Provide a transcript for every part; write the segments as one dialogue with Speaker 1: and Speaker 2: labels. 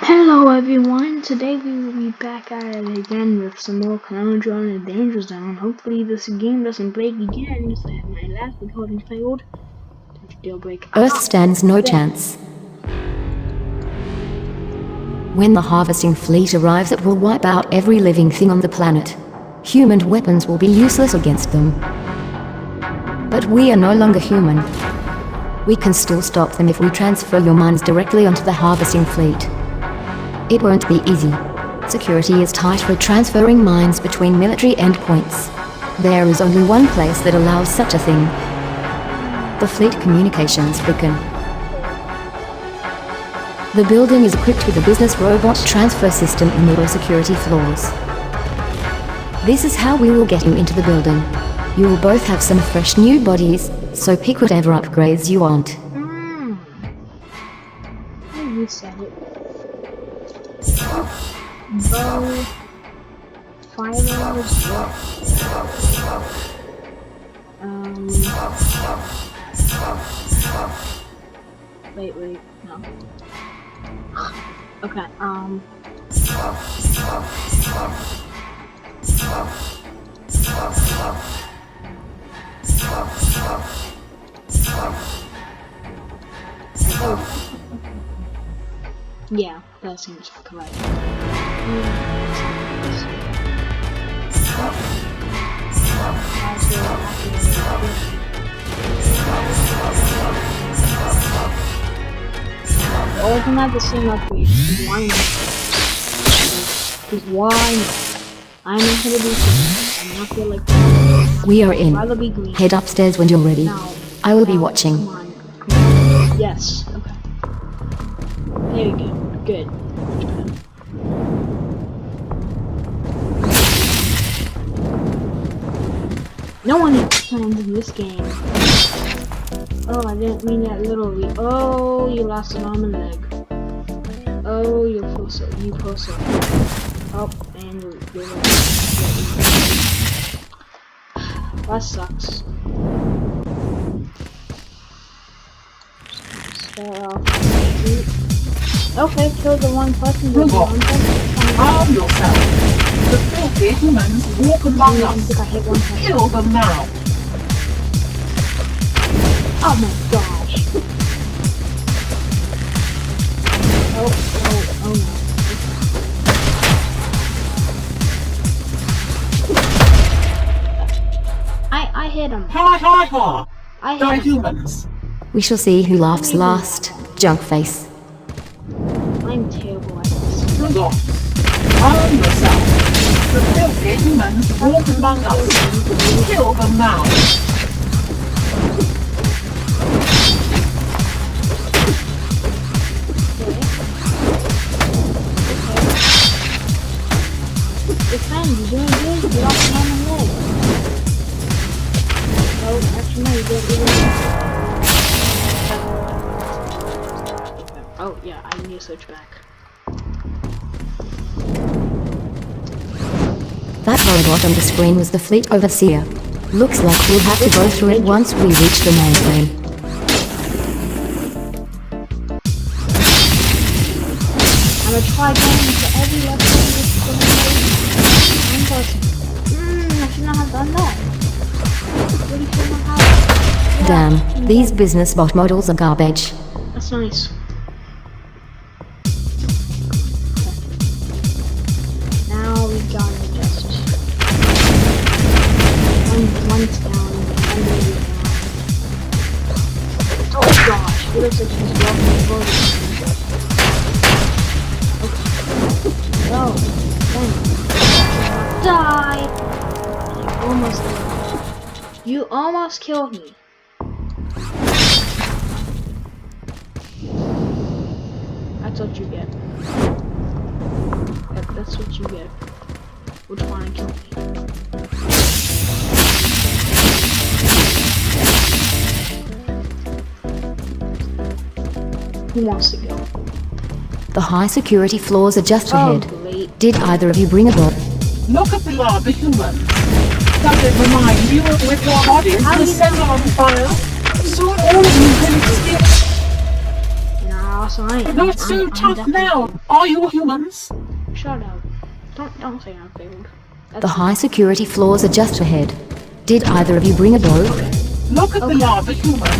Speaker 1: Hello everyone, today we will be back at it again with some more Conundrum in the Danger Zone. Hopefully this game doesn't break again, just like my last recording failed. Deal break.
Speaker 2: Earth stands no chance. When the harvesting fleet arrives, it will wipe out every living thing on the planet. Human weapons will be useless against them. But we are no longer human. We can still stop them if we transfer your minds directly onto the harvesting fleet. It won't be easy. Security is tight for transferring minds between military endpoints. There is only one place that allows such a thing. The Fleet Communications Beacon. The building is equipped with a business robot transfer system in the low security floors. This is how we will get you into the building. You will both have some fresh new bodies, so pick whatever upgrades you want.
Speaker 1: You said it. Bow, fires, wait, no. Okay, yeah, that seems correct. All of them have the same upgrade. Why not? Because why not? I'm not gonna do something. I'm not feel like that.
Speaker 2: We are in.
Speaker 1: Rather be green.
Speaker 2: Head upstairs when you're ready.
Speaker 1: Now,
Speaker 2: I will be watching.
Speaker 1: Come on. Yes. Okay. There we go. Good. No one needs plans in this game. Oh, I didn't mean that literally. Oh, you lost an arm and leg. Oh, you pull so. Oh, and you're that sucks. Start off. Okay, kill the one person.
Speaker 3: Arm yourself. The filthy humans walk among us. Kill them now.
Speaker 1: Oh my gosh. Oh no. I hit him.
Speaker 3: Ha!
Speaker 1: I
Speaker 3: Die
Speaker 1: hit him.
Speaker 3: humans.
Speaker 2: We shall see who laughs last. Junk face.
Speaker 1: I'm terrible at this.
Speaker 3: Relax. Arm yourself. The filthy humans walk among us. Kill them now.
Speaker 1: Defend, you're doing good. You lost an arm and leg. Oh, actually no, you didn't. Oh yeah, I need to switch back.
Speaker 2: That robot on the screen was the Fleet Overseer. Looks like we'll have to go through it once we reach the mainframe.
Speaker 1: I'm gonna try going into every level with one person. I should not have done that. Really should not have.
Speaker 2: Damn, these business bot models are garbage.
Speaker 1: That's nice. Now we gotta just one's down, one baby down. Oh gosh, it looks like she's walking forward. Okay. Oh, then die! You almost did. You almost killed me. That's what you get. That's what you get. Which one to kill me? Who wants to go?
Speaker 2: The high security floors are just
Speaker 1: Oh,
Speaker 2: ahead.
Speaker 1: great.
Speaker 2: Did either of you bring a bomb?
Speaker 3: Look at the larger humans. Does it remind you of with your bodies
Speaker 1: How
Speaker 3: the
Speaker 1: do you
Speaker 3: center on fire? Soon all of you can experience.
Speaker 1: No. boss. I am.
Speaker 3: Not so
Speaker 1: I'm
Speaker 3: tough
Speaker 1: definitely-
Speaker 3: now, are you humans?
Speaker 1: Shut up. Don't say I'm failed.
Speaker 2: The high security floors are just ahead. Did either of you bring a bow?
Speaker 3: Look at the other humans.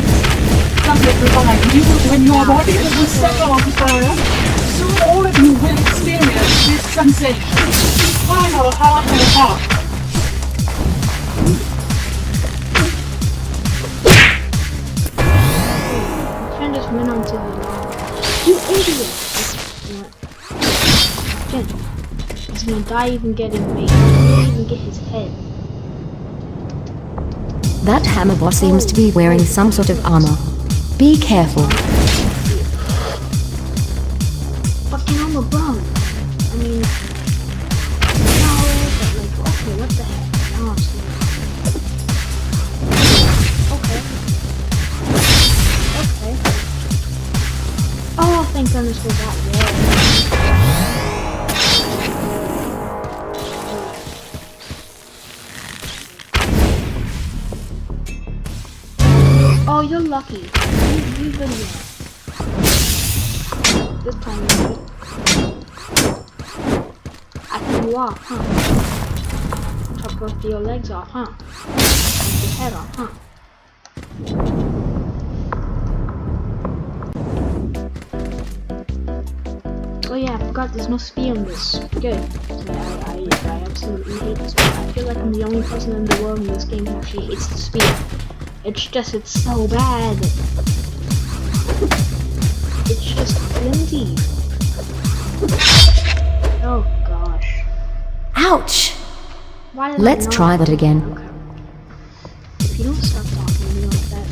Speaker 3: Does it remind you of when your body was set on fire? Soon all of you will experience this sensation. Final heart and heart.
Speaker 1: Jen just went onto the lava. You idiot! Jen, he's gonna die even getting me. He didn't even get his head.
Speaker 2: That hammer boss seems to be wearing some sort of armor. Be careful.
Speaker 1: Fucking armor bum. I mean, no, but like, okay, what the heck? Honestly. Okay. Oh, thank goodness for that wall. Oh, you're lucky. You really are. This time you know. I can you off, huh? Chop both your legs off, huh? And your head off, huh? Oh yeah, I forgot there's no speed on this. Good. I absolutely hate this one. I feel like I'm the only person in the world in this game who actually hates the speed. It's just, it's so bad. It's just flimsy. Oh gosh.
Speaker 2: Ouch!
Speaker 1: Why did
Speaker 2: Let's
Speaker 1: I not?
Speaker 2: try that again.
Speaker 1: Okay. If you don't stop talking to me like that,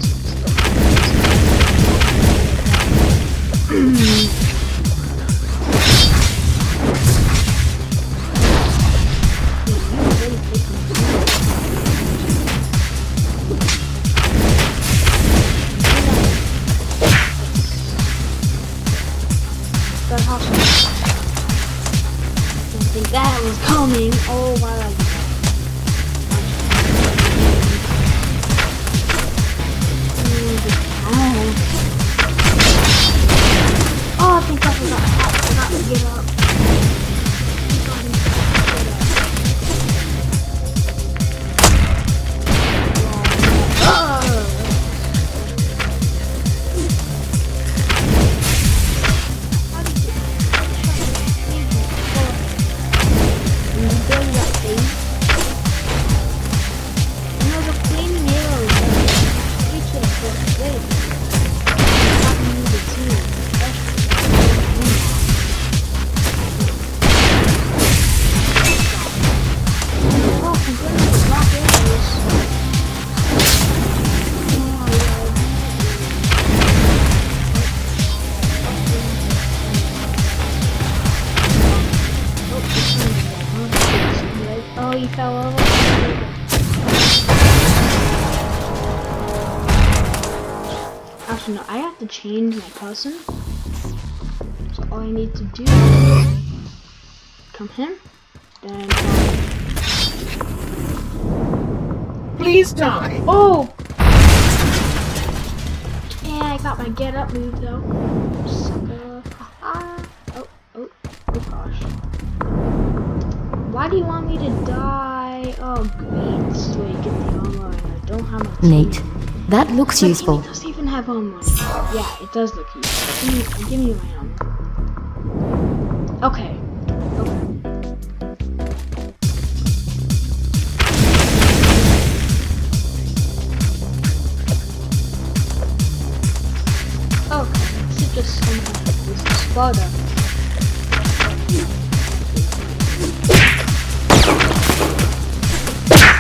Speaker 1: that was coming. Oh my god. Oh, I think I forgot to get up. Oh, you fell over? Actually, no, I have to change my person. So all I need to do is come here, then
Speaker 3: Please die.
Speaker 1: oh! Yeah, I got my get up move though. Sucker. Oh gosh. Why do you want me to die? Oh great, this is where you get the armor and I don't have my
Speaker 2: Neat. That looks
Speaker 1: But
Speaker 2: useful.
Speaker 1: It doesn't even have armor. Yeah, it does look useful. Give me my armor. Okay. Okay, this is just some kind of spoiler.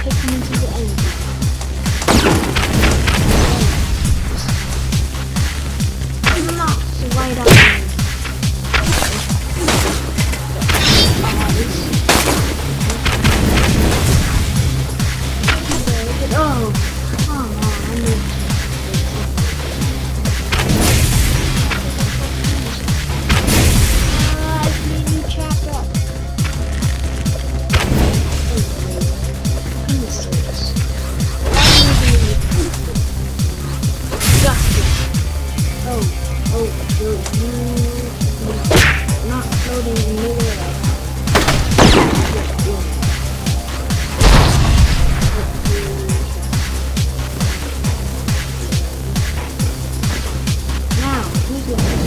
Speaker 1: Take me into the end. Knocks right out. Oh, come on, I need new chapter. Not loading in the middle of now, who's next?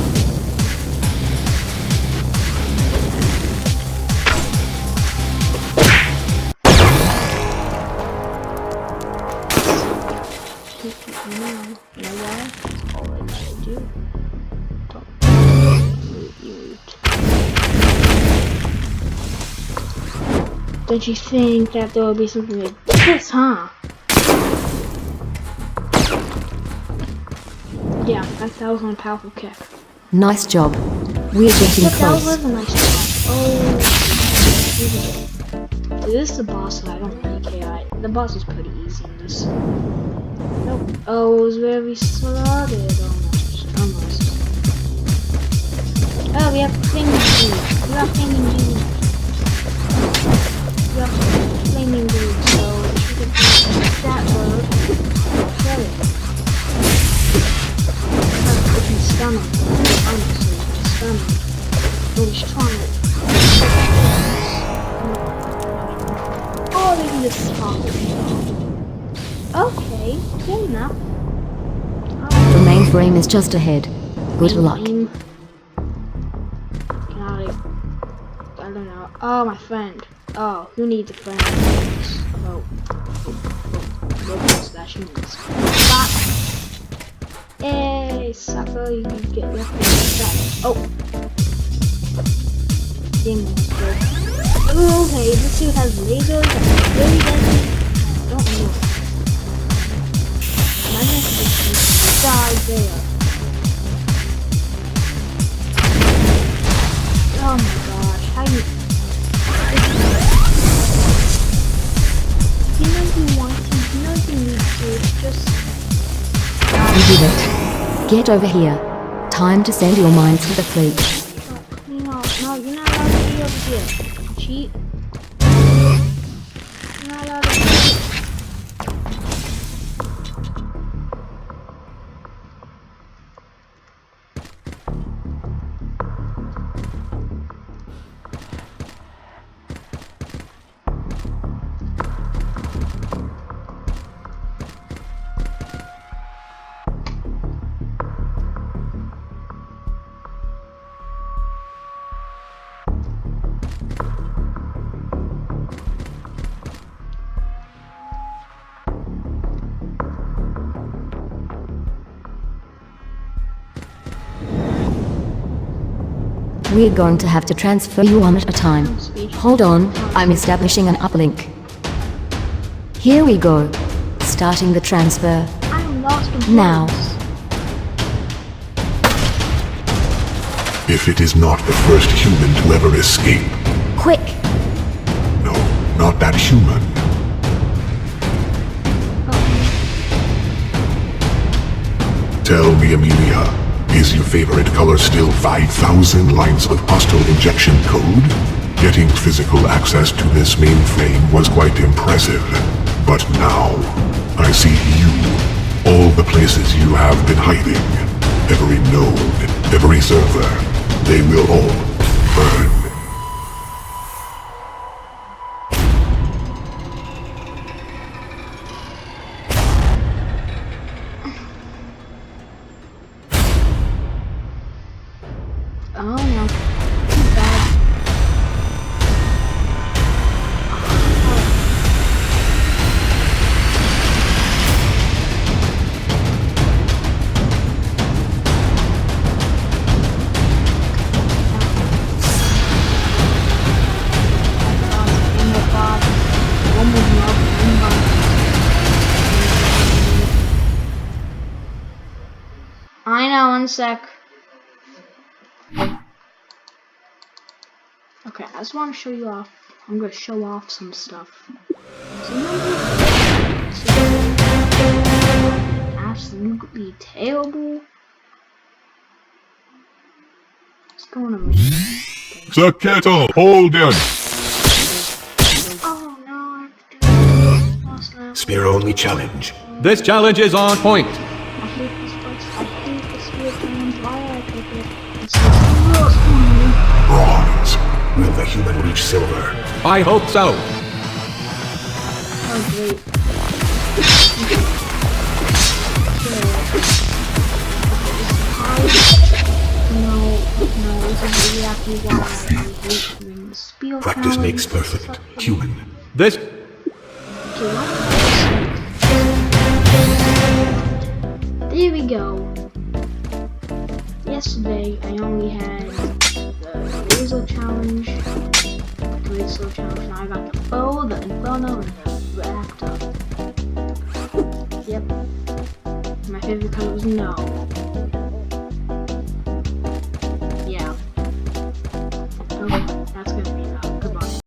Speaker 1: You know what? That's all I gotta do. Don't you think that there will be something like this, huh? Yeah, that was one powerful kick.
Speaker 2: Nice job. We're getting
Speaker 1: That
Speaker 2: close.
Speaker 1: was a nice shot. Oh, this is the boss, so I don't really care. The boss is pretty easy in this. Nope. Oh, it was where we started. Almost. Oh, we have flaming dude. We have flaming dude. We have flaming dude, so if you could do that road, kill it. We can stun him. Honestly, we can stun him. Oh, he's trying it. Oh, they can just pop it. Okay, good enough.
Speaker 2: The mainframe is just ahead. Good luck.
Speaker 1: I don't know. Oh, my friend. Oh, who needs a friend? Oh, slash humans. Stop. Hey, sucker, you can get left with that. Oh. Damn, that's good. Ooh, okay, this suit has lasers that's really deadly. I don't know. Imagine if this died there. Oh my gosh, how you... You know you want to, you know you need to, just...
Speaker 2: You did it. Get over here. Time to send your mind to the fleet.
Speaker 1: No, you're not allowed to be over here. Cheat. You're not allowed to cheat.
Speaker 2: We're going to have to transfer you one at a time. Hold on, I'm establishing an uplink. Here we go. Starting the transfer.
Speaker 1: I'm lost in
Speaker 2: Now.
Speaker 4: If it is not the first human to ever escape.
Speaker 2: Quick!
Speaker 4: No, not that human. Tell me, Amelia, is your favorite color still 5,000 lines of hostile injection code? Getting physical access to this mainframe was quite impressive. But now, I see you. All the places you have been hiding. Every node, every server. They will all burn.
Speaker 1: Oh no. Too bad. I know, one sec. Okay, I just want to show you off. I'm gonna show off some stuff. Absolutely terrible. What's going on?
Speaker 4: The kettle, hold it!
Speaker 1: Oh no, I have to do this. Now.
Speaker 4: Spear only challenge.
Speaker 5: This challenge is on point.
Speaker 1: I hate this place. I hate this weird challenge. Why do I pick it?
Speaker 4: Will the human reach silver?
Speaker 5: I hope so.
Speaker 1: Oh, great. No, this is exactly why I hate doing the spiel
Speaker 4: Practice
Speaker 1: challenge.
Speaker 4: makes perfect. Human.
Speaker 5: This
Speaker 1: Okay, there we go. Yesterday, I only had the laser challenge, the laser challenge. Now I got the bow, the inferno, and the reactor. Yep. My favorite color was no.